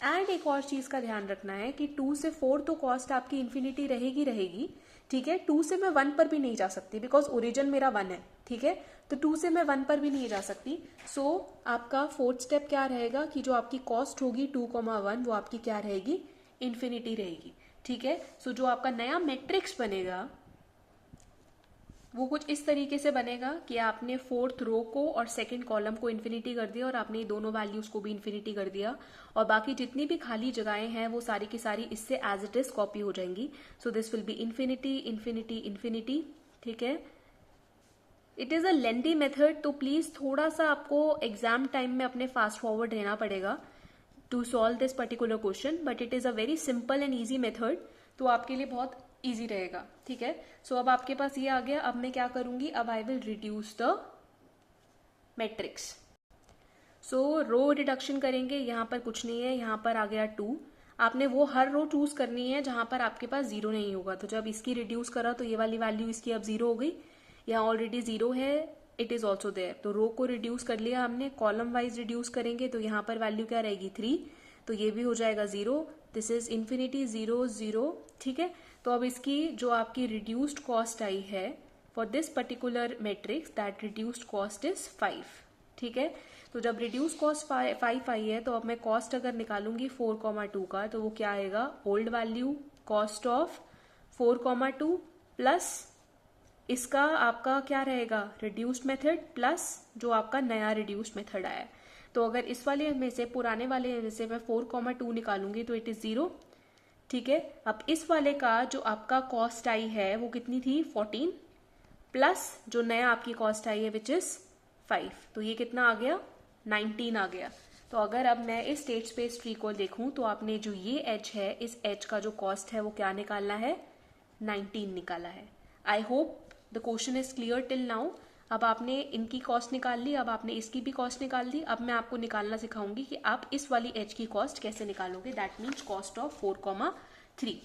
एंड एक और चीज का ध्यान रखना है कि 2 से 4 तो कॉस्ट आपकी इन्फिनिटी रहेगी। ठीक है, 2 से मैं 1 पर भी नहीं जा सकती, बिकॉज ओरिजिन मेरा 1 है। ठीक है, तो 2 से मैं 1 पर भी नहीं जा सकती। सो आपका 4th स्टेप क्या रहेगा कि जो आपकी कॉस्ट होगी 2,1 वो आपकी क्या रहेगी, इन्फिनिटी रहेगी। ठीक है, सो जो आपका नया मैट्रिक्स बनेगा वो कुछ इस तरीके से बनेगा कि आपने 4th रो को और 2nd कॉलम को इन्फिनिटी कर दिया, और आपने दोनों वैल्यूज को भी इन्फिनिटी कर दिया, और बाकी जितनी भी खाली जगहें हैं वो सारी की सारी इससे एज इट इज कॉपी हो जाएंगी। सो this will be infinity infinity infinity. ठीक है, it is a lengthy method, तो प्लीज थोड़ा सा आपको एग्जाम टाइम में अपने फास्ट फॉरवर्ड रहना पड़ेगा to solve this particular question, but it is a very simple and easy method, तो आपके लिए बहुत इजी रहेगा। ठीक है, सो अब आपके पास ये आ गया। अब मैं क्या करूंगी, अब I will reduce the matrix. So row reduction करेंगे, यहां पर कुछ नहीं है, यहां पर आ गया 2। आपने वो हर रो चूज करनी है जहां पर आपके पास 0 नहीं होगा। तो जब इसकी रिड्यूस करा तो ये वाली वैल्यू इसकी अब 0 हो गई, यहाँ ऑलरेडी 0 है, इट इज ऑल्सो देयर। तो रो को रिड्यूस कर लिया हमने, कॉलम वाइज रिड्यूस करेंगे तो यहाँ पर वैल्यू क्या रहेगी 3, तो ये भी हो जाएगा 0। This is infinity 0 0। ठीक है, तो अब इसकी जो आपकी रिड्यूस्ड कॉस्ट आई है for this particular matrix, that reduced cost is 5। ठीक है, तो जब रिड्यूस कॉस्ट 5 आई है, तो अब मैं कॉस्ट अगर निकालूंगी 4,2 का, तो वो क्या आएगा, old value cost of 4,2 plus इसका आपका क्या रहेगा, रिड्यूस्ड मेथड प्लस जो आपका नया रिड्यूस्ड मेथड आया है। तो अगर इस वाले में से, पुराने वाले में से मैं 4,2 निकालूंगी तो इट इज 0। ठीक है, अब इस वाले का जो आपका कॉस्ट आई है वो कितनी थी, 14 प्लस जो नया आपकी कॉस्ट आई है विच इज 5, तो ये कितना आ गया, 19 आ गया। तो अगर अब मैं इस स्टेट स्पेस ट्री को देखूं तो आपने जो ये एज है, इस एज का जो कॉस्ट है वो क्या निकालना है, 19 निकाला है। आई hope the question is clear till now. अब आपने इनकी कॉस्ट निकाल ली, अब आपने इसकी भी कॉस्ट निकाल दी। अब मैं आपको निकालना सिखाऊंगी कि आप इस वाली h की कॉस्ट कैसे निकालोगे, दैट मीन्स कॉस्ट ऑफ 4,3।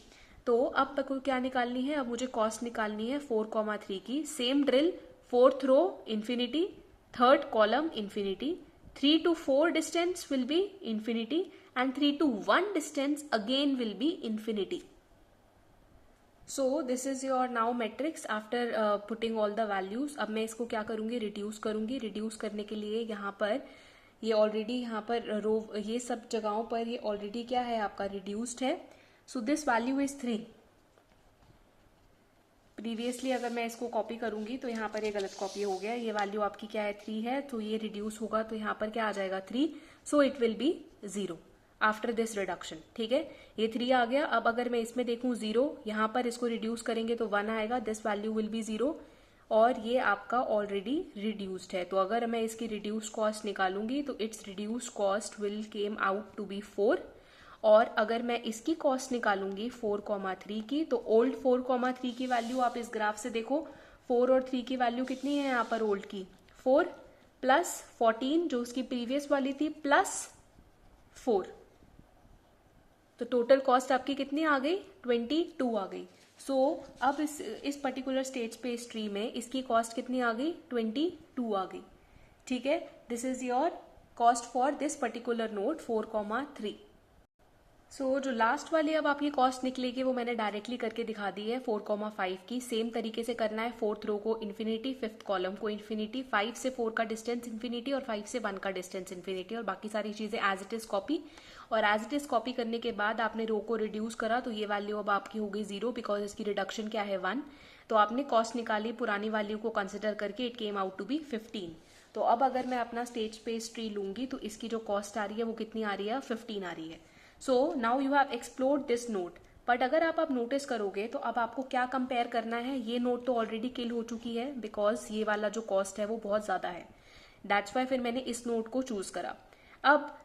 तो अब तक को क्या निकालनी है, अब मुझे कॉस्ट निकालनी है 4,3 की। Same drill, 4th row infinity, 3rd column infinity, 3 to 4 distance will be infinity and 3 to 1 distance again will be infinity. So this is your now matrix after putting all the values. अब मैं इसको क्या करूंगी, reduce करूंगी। Reduce करने के लिए यहाँ पर ये ऑलरेडी यहाँ पर रो, ये सब जगहों पर ये ऑलरेडी क्या है आपका रिड्यूस्ड है। So this value is 3। Previously अगर मैं इसको कॉपी करूंगी तो यहाँ पर ये गलत कॉपी हो गया, ये वैल्यू आपकी क्या है 3 है, तो ये रिड्यूस होगा तो यहाँ पर क्या आ जाएगा 3, so it will be 0 after this reduction. ठीक है, ये 3 आ गया। अब अगर मैं इसमें देखूं 0, यहाँ पर इसको रिड्यूस करेंगे तो 1 आएगा, दिस वैल्यू विल बी 0 और ये आपका ऑलरेडी रिड्यूस्ड है। तो अगर मैं इसकी रिड्यूस कॉस्ट निकालूंगी तो its reduce cost will came out to be 4। और अगर मैं इसकी कॉस्ट निकालूंगी 4,3 की, तो ओल्ड 4,3 की वैल्यू आप इस ग्राफ से देखो, 4 और 3 की वैल्यू कितनी है यहाँ पर ओल्ड की, 4 प्लस 14 जो उसकी प्रीवियस वाली थी प्लस 4, तो टोटल कॉस्ट आपकी कितनी आ गई, 22 आ गई। सो अब इस पर्टिकुलर स्टेज पे इस ट्री में इसकी कॉस्ट कितनी आ गई, 22 आ गई। ठीक है, this is your cost for this particular note 4,3। सो जो लास्ट वाली अब आपकी कॉस्ट निकलेगी वो मैंने डायरेक्टली करके दिखा दी है 4,5 की। सेम तरीके से करना है, 4th रो को इन्फिनिटी, 5th कॉलम को इन्फिनिटी, 5 से 4 का डिस्टेंस इन्फिनिटी और 5 से 1 का डिस्टेंस इन्फिनिटी, और बाकी सारी चीजें एज इट इज कॉपी। और एज इट इज कॉपी करने के बाद आपने रो को रिड्यूस करा तो ये वैल्यू अब आपकी हो गई 0 बिकॉज इसकी रिडक्शन क्या है 1। तो आपने कॉस्ट निकाली पुरानी वैल्यू को कंसिडर करके, it came out to be 15। तो अब अगर मैं अपना स्टेज पेस ट्री लूंगी तो इसकी जो कॉस्ट आ रही है वो कितनी आ रही है, 15 आ रही है। So now you have explored this note. But अगर आप अब नोटिस करोगे तो अब आपको क्या कंपेयर करना है, ये नोट तो ऑलरेडी किल हो चुकी है बिकॉज ये वाला जो कॉस्ट है वो बहुत ज्यादा है, दैट्स वाई फिर मैंने इस नोट को चूज करा। अब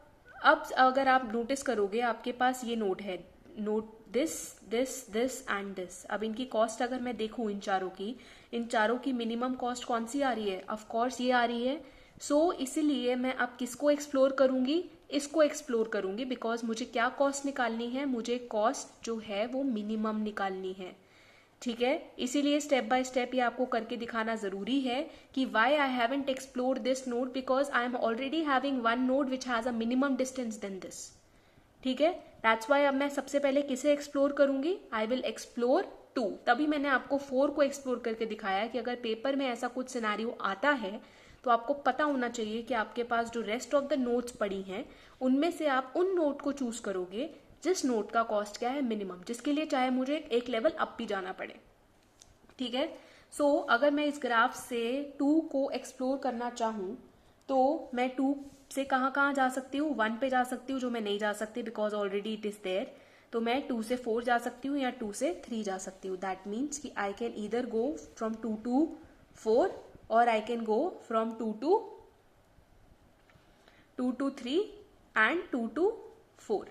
अगर आप नोटिस करोगे आपके पास ये नोट है, note this this this and this. अब इनकी कॉस्ट अगर मैं देखूं इन चारों की मिनिमम कॉस्ट कौन सी आ रही है, ऑफ कोर्स ये आ रही है। सो इसीलिए मैं अब किसको एक्सप्लोर करूंगी, इसको एक्सप्लोर करूंगी बिकॉज मुझे क्या कॉस्ट निकालनी है, मुझे कॉस्ट जो है वो मिनिमम निकालनी है। ठीक है, इसीलिए स्टेप बाय स्टेप ये आपको करके दिखाना जरूरी है कि why I haven't explore this node, because I am already having one node which has a minimum distance than this. ठीक है, दैट्स वाई अब मैं सबसे पहले किसे एक्सप्लोर करूंगी, आई विल एक्सप्लोर 2। तभी मैंने आपको 4 को एक्सप्लोर करके दिखाया कि अगर पेपर में ऐसा कुछ सिनेरियो आता है तो आपको पता होना चाहिए कि आपके पास जो रेस्ट ऑफ द नोट्स पड़ी हैं उनमें से आप उन नोट को चूज करोगे जिस नोट का कॉस्ट क्या है मिनिमम, जिसके लिए चाहे मुझे एक लेवल अप भी जाना पड़े। ठीक है, सो अगर मैं इस ग्राफ से 2 को एक्सप्लोर करना चाहूं तो मैं 2 से कहां जा सकती हूँ, 1 पे जा सकती हूँ जो मैं नहीं जा सकती because already it is there. तो मैं 2 से 4 जा सकती हूँ या 2 से 3 जा सकती हूँ। दैट मीन्स कि I can either go from 2 to 4 or I can go from 2 to 3 and 2 to 4।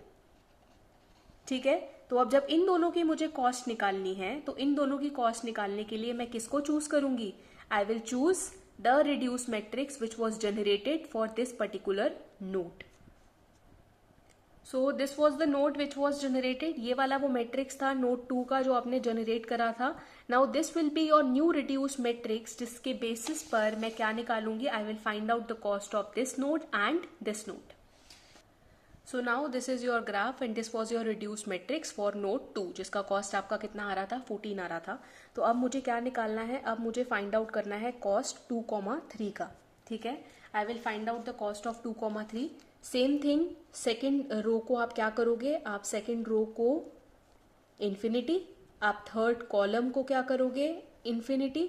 ठीक है, तो अब जब इन दोनों की मुझे कॉस्ट निकालनी है तो इन दोनों की कॉस्ट निकालने के लिए मैं किसको चूज करूंगी, I will choose the reduce matrix which was generated for this particular note. So this was the note which was generated, ये वाला वो मैट्रिक्स था नोट 2 का जो आपने जनरेट करा था। Now this will be your new reduce matrix जिसके बेसिस पर मैं क्या निकालूंगी, I will find out the cost of this node and this node. So now this is your graph and this was your reduce matrix for node 2 जिसका cost आपका कितना आ रहा था, 14 आ रहा था। तो अब मुझे क्या निकालना है, अब मुझे फाइंड आउट करना है कॉस्ट 2,3 का। ठीक है, I will find out the cost of 2,3। Same thing, second row को आप क्या करोगे, आप सेकेंड रो को इन्फिनिटी, आप 3rd कॉलम को क्या करोगे, इन्फिनिटी।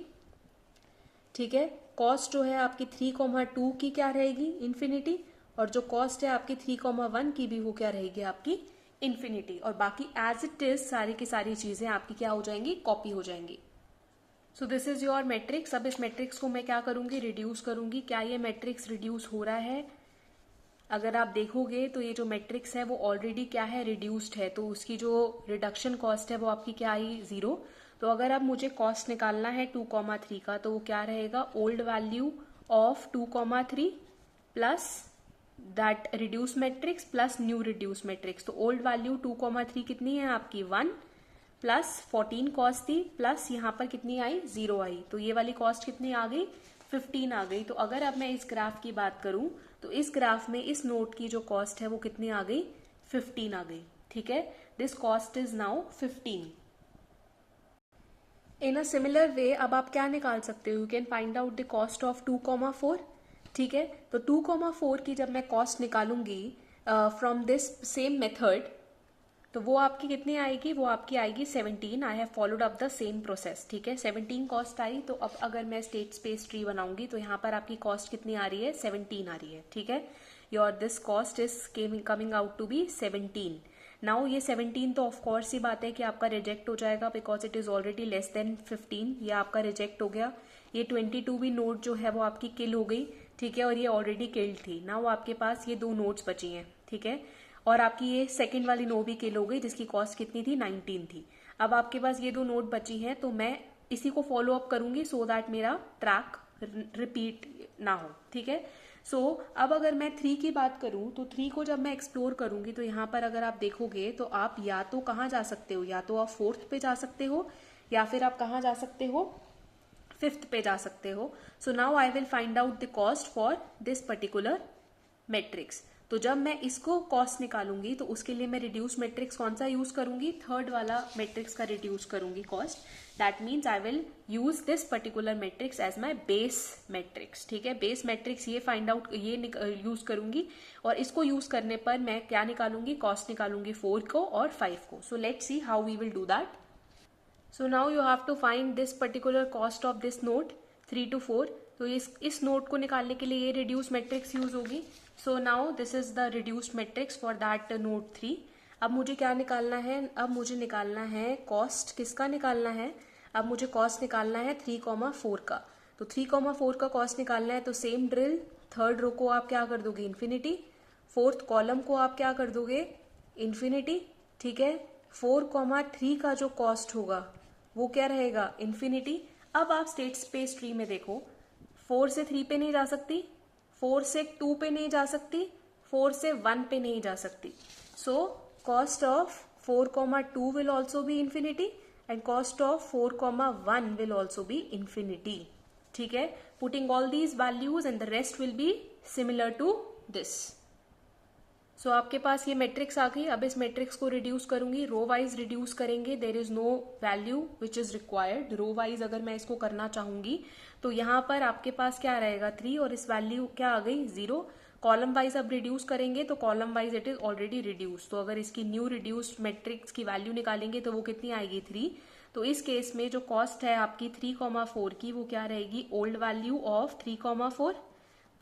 ठीक है, कॉस्ट जो है आपकी 3,2 की क्या रहेगी, इन्फिनिटी, और जो कॉस्ट है आपकी 3,1 की भी वो क्या रहेगी आपकी इन्फिनिटी, और बाकी एज इट इज सारी की सारी चीजें आपकी क्या हो जाएंगी, कॉपी हो जाएंगी। सो दिस इज योर मैट्रिक्स। अब इस मैट्रिक्स को मैं क्या करूंगी, रिड्यूस करूंगी। क्या ये मैट्रिक्स रिड्यूस हो रहा है, अगर आप देखोगे तो ये जो मैट्रिक्स है वो ऑलरेडी क्या है, रिड्यूस्ड है, तो उसकी जो रिडक्शन कॉस्ट है वो आपकी क्या आई, 0। तो अगर अब मुझे कॉस्ट निकालना है 2,3 का, तो वो क्या रहेगा, old value of 2,3 plus that reduce matrix plus new reduce matrix. तो ओल्ड वैल्यू 2,3 कितनी है आपकी 1 प्लस 14 कॉस्ट थी प्लस यहाँ पर कितनी आई 0 आई, तो ये वाली कॉस्ट कितनी आ गई 15 आ गई। तो अगर अब मैं इस ग्राफ की बात करूं तो इस ग्राफ में इस नोट की जो कॉस्ट है वो कितनी आ गई 15 आ गई। ठीक है, this cost is now 15। In a similar way अब आप क्या निकाल सकते हो, you can find out the cost of 2,4। ठीक है, तो 2,4 की जब मैं कॉस्ट निकालूंगी फ्रॉम दिस सेम मेथड, तो वो आपकी कितनी आएगी, वो आपकी आएगी 17। I have followed up the same process. ठीक है, 17 कॉस्ट आई। तो अब अगर मैं स्टेट स्पेस ट्री बनाऊंगी तो यहाँ पर आपकी कॉस्ट कितनी आ रही है 17 आ रही है। ठीक है, your this cost is coming out to be 17। Now ये 17 तो ऑफकोर्स ही बात है कि आपका रिजेक्ट हो जाएगा because it is already less than 15, ये आपका रिजेक्ट हो गया। ये 22 भी नोट जो है वो आपकी किल हो गई। ठीक है, और ये ऑलरेडी किल्ड थी। नाउ आपके पास ये 2 नोट्स बची हैं। ठीक है, और आपकी ये सेकंड वाली नो भी किल हो गई जिसकी कॉस्ट कितनी थी 19 थी। अब आपके पास ये 2 नोट बची हैं, तो मैं इसी को फॉलो अप करूंगी सो दैट मेरा ट्रैक रिपीट ना हो। ठीक है, सो अब अगर मैं 3 की बात करूं तो 3 को जब मैं एक्सप्लोर करूंगी तो यहाँ पर अगर आप देखोगे तो आप या तो कहाँ जा सकते हो, या तो आप 4th पे जा सकते हो या फिर आप कहाँ जा सकते हो 5th पे जा सकते हो। So now I will find out the cost for this particular matrix. तो जब मैं इसको कॉस्ट निकालूंगी तो उसके लिए मैं रिड्यूस मैट्रिक्स कौन सा यूज करूंगी, 3rd वाला मैट्रिक्स का रिड्यूस करूंगी cost. That means I will use this particular matrix as my base matrix. ठीक है, बेस मैट्रिक्स ये फाइंड आउट ये यूज करूंगी और इसको यूज करने पर मैं क्या निकालूंगी, कॉस्ट निकालूंगी 4 को और 5 को। So let's see how we will do that. So now you have to find this particular cost of this note 3 to 4। तो इस नोट को निकालने के लिए ये रिड्यूस मैट्रिक्स यूज होगी। सो now this is the reduced matrix for that note 3। अब मुझे क्या निकालना है, अब मुझे निकालना है कॉस्ट, किसका निकालना है, अब मुझे कॉस्ट निकालना है 3,4 का। तो 3,4 का कॉस्ट निकालना है तो सेम ड्रिल, 3rd रो को आप क्या कर दोगे इन्फिनिटी, 4th कॉलम को आप क्या कर दोगे इन्फिनिटी। ठीक है, 4,3 का जो कॉस्ट होगा वो क्या रहेगा इन्फिनिटी। अब आप स्टेट स्पेस ट्री में देखो, 4 से 3 पे नहीं जा सकती, 4 से 2 पे नहीं जा सकती, 4 से 1 पे नहीं जा सकती। So cost of 4,2 will also be infinity and cost of 4,1 will also be infinity. ठीक है, putting all these values and the rest will be similar to this. So आपके पास ये मैट्रिक्स आ गई। अब इस मैट्रिक्स को रिड्यूस करूंगी, रो वाइज रिड्यूस करेंगे, there is no value which is required. Row wise अगर मैं इसको करना चाहूंगी तो यहाँ पर आपके पास क्या रहेगा 3 और इस वैल्यू क्या आ गई 0। कॉलम वाइज अब रिड्यूस करेंगे तो column wise it is already reduce. तो अगर इसकी न्यू रिड्यूस्ड मैट्रिक्स की वैल्यू निकालेंगे तो वो कितनी आएगी 3। तो इस केस में जो कॉस्ट है आपकी 3,4 की वो क्या रहेगी, ओल्ड वैल्यू ऑफ 3,4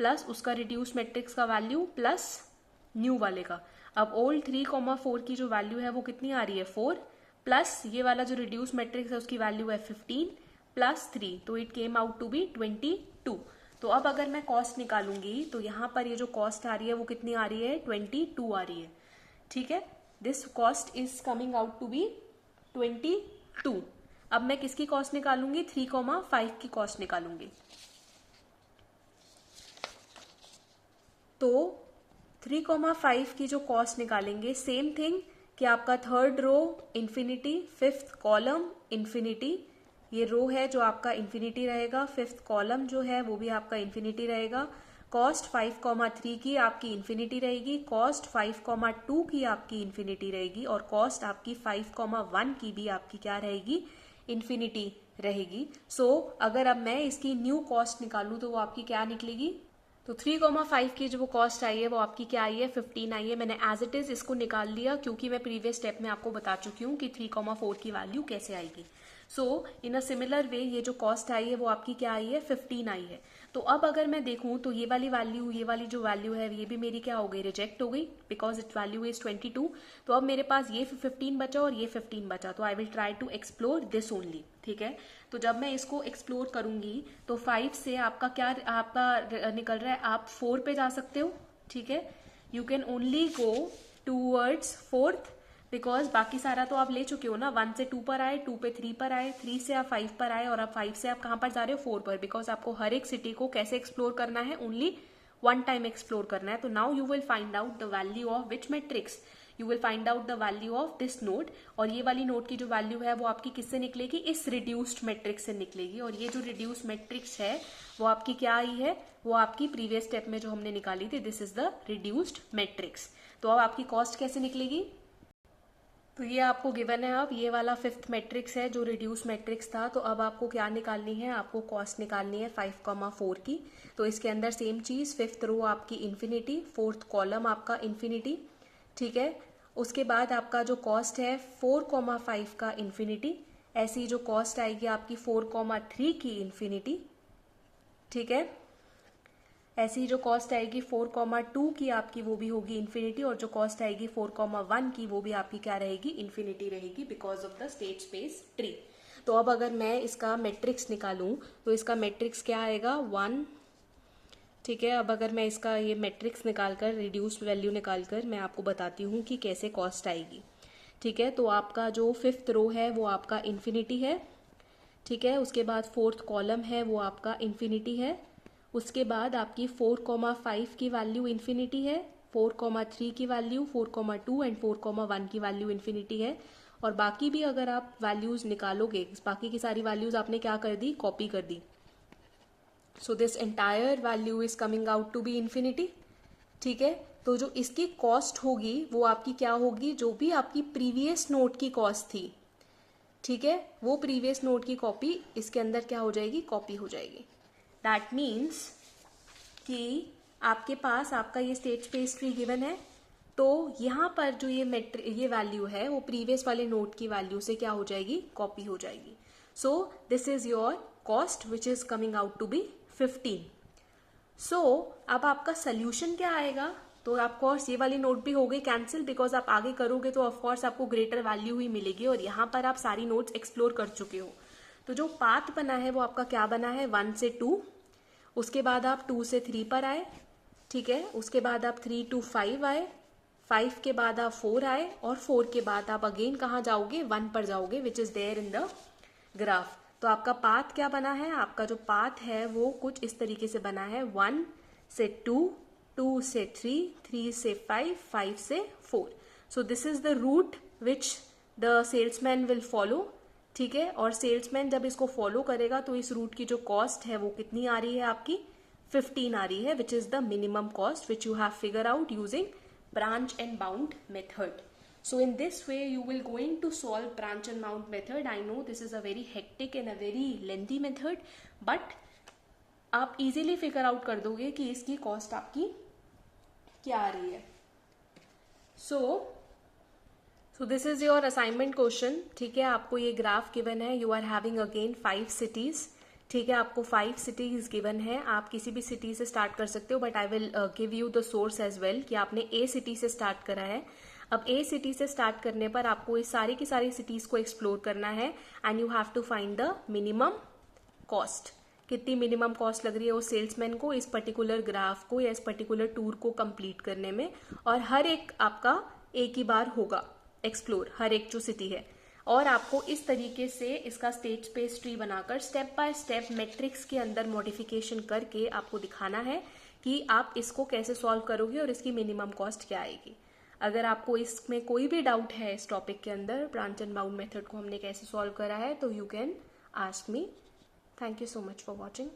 प्लस उसका रिड्यूस मैट्रिक्स का वैल्यू प्लस न्यू वाले का। अब ओल्ड 3,4 की जो वैल्यू है वो कितनी आ रही है 4 प्लस ये वाला जो रिड्यूस मैट्रिक्स है उसकी वैल्यू है 15 प्लस 3, तो it came out to be 22। तो अब अगर मैं कॉस्ट निकालूंगी तो यहाँ पर ये जो कॉस्ट आ रही है वो कितनी आ रही है 22 आ रही है। ठीक है, this cost is coming out to be 22। अब मैं किसकी कॉस्ट निकालूंगी, 3,5 की कॉस्ट निकालूंगी। तो 3,5 की जो कॉस्ट निकालेंगे, सेम थिंग कि आपका 3rd रो इन्फिनिटी, 5th कॉलम इन्फिनिटी, ये रो है जो आपका इन्फिनिटी रहेगा, 5th कॉलम जो है वो भी आपका इन्फिनिटी रहेगा। कॉस्ट 5,3 की आपकी इन्फिनिटी रहेगी, कॉस्ट 5,2 की आपकी इन्फिनिटी रहेगी और कॉस्ट आपकी 5,1 की भी आपकी क्या रहेगी इन्फिनिटी रहेगी। सो अगर अब मैं इसकी न्यू कॉस्ट निकालूं तो वो आपकी क्या निकलेगी, तो 3,5 की जो वो कॉस्ट आई है वो आपकी क्या आई है 15 आई है। मैंने एज इट इज इसको निकाल लिया क्योंकि मैं प्रीवियस स्टेप में आपको बता चुकी हूँ कि 3,4 की वैल्यू कैसे आएगी। सो इन अ सिमिलर वे ये जो कॉस्ट आई है वो आपकी क्या आई है 15 आई है। तो अब अगर मैं देखूं तो ये वाली वैल्यू, ये वाली जो वैल्यू है ये भी मेरी क्या हो गई, रिजेक्ट हो गई बिकॉज इट वैल्यू इज 22। तो अब मेरे पास ये 15 बचा और ये 15 बचा, तो I will try to explore this only. ठीक है, तो जब मैं इसको एक्सप्लोर करूंगी तो 5 से आपका क्या आपका निकल रहा है, आप 4 पे जा सकते हो। ठीक है, you can only go towards 4th because बाकी सारा तो आप ले चुके हो ना, 1 से 2 पर आए, 2 पे 3 पर आए, 3 से आप 5 पर आए, और अब 5 से आप कहां पर जा रहे हो, 4 पर, बिकॉज आपको हर एक सिटी को कैसे एक्सप्लोर करना है, ओनली 1 टाइम एक्सप्लोर करना है. तो now you will find out the value of which matrix, you will find out the value of this node. और ये वाली नोड की जो वैल्यू है वो आपकी किससे निकलेगी, इस रिड्यूस्ड मैट्रिक्स से निकलेगी. और ये जो रिड्यूस्ड मैट्रिक्स है वो आपकी क्या आई है, वो आपकी प्रीवियस स्टेप में जो हमने निकाली थी, this is the reduced matrix. तो अब आपकी कॉस्ट कैसे निकलेगी, तो ये आपको गिवन है. अब ये वाला 5th मैट्रिक्स है जो रिड्यूस मैट्रिक्स था. तो अब आपको क्या निकालनी है, आपको कॉस्ट निकालनी है 5,4 की. तो इसके अंदर सेम चीज, 5th रो आपकी इन्फिनिटी, 4th कॉलम आपका इन्फिनिटी, ठीक है. उसके बाद आपका जो कॉस्ट है 4,5 का इन्फिनिटी, ऐसी जो कॉस्ट आएगी आपकी 4,3 की इन्फिनिटी, ठीक है. ऐसी जो कॉस्ट आएगी 4,2 की आपकी वो भी होगी इन्फिनिटी, और जो कॉस्ट आएगी 4,1 की वो भी आपकी क्या रहेगी, इन्फिनिटी रहेगी, because of the state space tree. तो अब अगर मैं इसका मैट्रिक्स निकालूं तो इसका मैट्रिक्स क्या आएगा, 1, ठीक है. अब अगर मैं इसका ये मैट्रिक्स निकालकर, रिड्यूस वैल्यू निकालकर मैं आपको बताती हूँ कि कैसे कॉस्ट आएगी, ठीक है. तो आपका जो 5th रो है वो आपका इन्फिनिटी है, ठीक है. उसके बाद 4th कॉलम है वो आपका इन्फिनिटी है. उसके बाद आपकी 4,5 की वैल्यू इन्फिनिटी है, 4,3 की वैल्यू, 4,2 एंड 4,1 की वैल्यू इन्फिनिटी है. और बाकी भी अगर आप वैल्यूज निकालोगे, बाकी की सारी वैल्यूज आपने क्या कर दी, कॉपी कर दी. So this entire value is coming out to be infinity, ठीक है. तो जो इसकी कॉस्ट होगी वो आपकी क्या होगी, जो भी आपकी प्रीवियस नोट की कॉस्ट थी, ठीक है, वो प्रीवियस नोट की कॉपी इसके अंदर क्या हो जाएगी, कॉपी हो जाएगी. दैट मीन्स कि आपके पास आपका ये स्टेट स्पेस ट्री गिवन है, तो यहाँ पर जो ये वैल्यू है वो प्रीवियस वाले नोट की वैल्यू से क्या हो जाएगी, कॉपी हो जाएगी. So this is your cost which is coming out to be 15. So अब आपका सोल्यूशन क्या आएगा, तो ऑफकोर्स ये वाली नोट भी हो गई कैंसिल, बिकॉज आप आगे करोगे तो ऑफकोर्स आपको ग्रेटर वैल्यू ही मिलेगी, और यहाँ पर आप सारी नोट्स एक्सप्लोर कर चुके हो. तो जो पाथ बना है वो आपका क्या बना है, 1 से 2, उसके बाद आप 2 से 3 पर आए, ठीक है. उसके बाद आप 3 to 5 आए, 5 के बाद आप 4 आए, और 4 के बाद आप अगेन कहाँ जाओगे, 1 पर जाओगे, which is there in the graph. तो आपका पाथ क्या बना है, आपका जो पाथ है वो कुछ इस तरीके से बना है, 1 से 2, 2 से 3, 3 से 5, 5 से 4. So this is the route which the salesman will follow, ठीक है. और सेल्समैन जब इसको फॉलो करेगा तो इस रूट की जो कॉस्ट है वो कितनी आ रही है आपकी, 15 आ रही है, which is the minimum cost which you have figure out using branch and bound method. So in this way you will going to solve branch and bound method. I know this is a very hectic and a very lengthy method, but आप easily figure out कर दोगे कि इसकी cost आपकी क्या आ रही है. So this is your assignment question, ठीक है. आपको ये ग्राफ गिवन है, you are having again 5 cities, ठीक है. आपको 5 सिटीज गिवन है, आप किसी भी सिटी से स्टार्ट कर सकते हो, but I will give you the source as well कि आपने ए सिटी से स्टार्ट करा है. अब ए सिटी से स्टार्ट करने पर आपको इस सारी की सारी सिटीज को एक्सप्लोर करना है, and you have to find the minimum cost. कितनी मिनिमम कॉस्ट लग रही है उस सेल्समैन को इस पर्टिकुलर ग्राफ को या इस पर्टिकुलर टूर को कंप्लीट करने में. और हर एक आपका एक ही बार होगा एक्सप्लोर, हर एक जो सिटी है. और आपको इस तरीके से इसका स्टेट स्पेस ट्री बनाकर स्टेप बाय स्टेप मैट्रिक्स के अंदर मॉडिफिकेशन करके आपको दिखाना है कि आप इसको कैसे सॉल्व करोगे और इसकी मिनिमम कॉस्ट क्या आएगी. अगर आपको इसमें कोई भी डाउट है इस टॉपिक के अंदर, ब्रांच एंड बाउंड मेथड को हमने कैसे सॉल्व करा है, तो you can ask me. Thank you so much for watching.